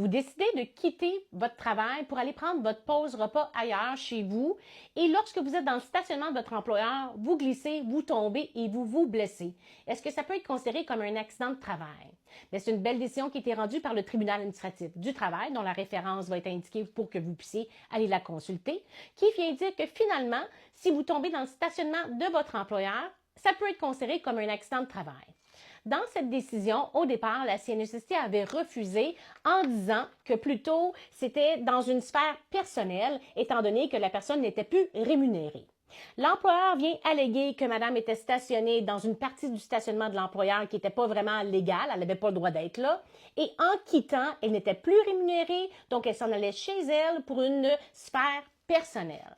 Vous décidez de quitter votre travail pour aller prendre votre pause repas ailleurs chez vous et lorsque vous êtes dans le stationnement de votre employeur, vous glissez, vous tombez et vous vous blessez. Est-ce que ça peut être considéré comme un accident de travail? C'est une belle décision qui a été rendue par le tribunal administratif du travail, dont la référence va être indiquée pour que vous puissiez aller la consulter, qui vient dire que finalement, si vous tombez dans le stationnement de votre employeur, ça peut être considéré comme un accident de travail. Dans cette décision, au départ, la CNESST avait refusé en disant que plutôt c'était dans une sphère personnelle, étant donné que la personne n'était plus rémunérée. L'employeur vient alléguer que madame était stationnée dans une partie du stationnement de l'employeur qui n'était pas vraiment légale, elle n'avait pas le droit d'être là, et en quittant, elle n'était plus rémunérée, donc elle s'en allait chez elle pour une sphère personnelle.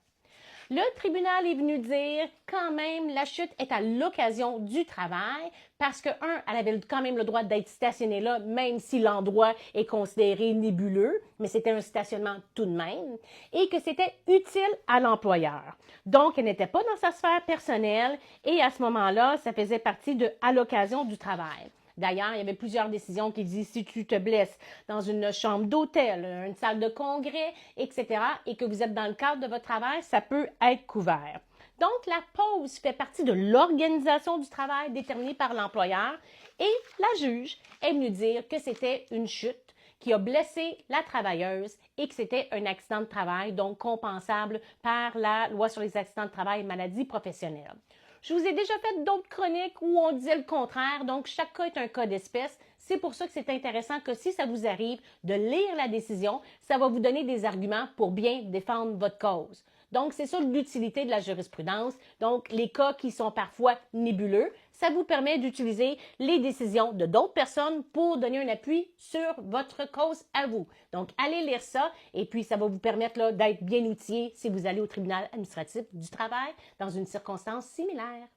Le tribunal est venu dire quand même la chute est à l'occasion du travail parce que, elle avait quand même le droit d'être stationnée là, même si l'endroit est considéré nébuleux, mais c'était un stationnement tout de même, et que c'était utile à l'employeur. Donc, elle n'était pas dans sa sphère personnelle et à ce moment-là, ça faisait partie de à l'occasion du travail. D'ailleurs, il y avait plusieurs décisions qui disent si tu te blesses dans une chambre d'hôtel, une salle de congrès, etc., et que vous êtes dans le cadre de votre travail, ça peut être couvert. Donc, la pause fait partie de l'organisation du travail déterminée par l'employeur et la juge est venue dire que c'était une chute qui a blessé la travailleuse et que c'était un accident de travail, donc compensable par la loi sur les accidents de travail et maladies professionnelles. Je vous ai déjà fait d'autres chroniques où on disait le contraire, donc chaque cas est un cas d'espèce. C'est pour ça que c'est intéressant que si ça vous arrive de lire la décision, ça va vous donner des arguments pour bien défendre votre cause. Donc, c'est ça l'utilité de la jurisprudence. Donc, les cas qui sont parfois nébuleux, ça vous permet d'utiliser les décisions de d'autres personnes pour donner un appui sur votre cause à vous. Donc, allez lire ça et puis ça va vous permettre d'être bien outillé si vous allez au tribunal administratif du travail dans une circonstance similaire.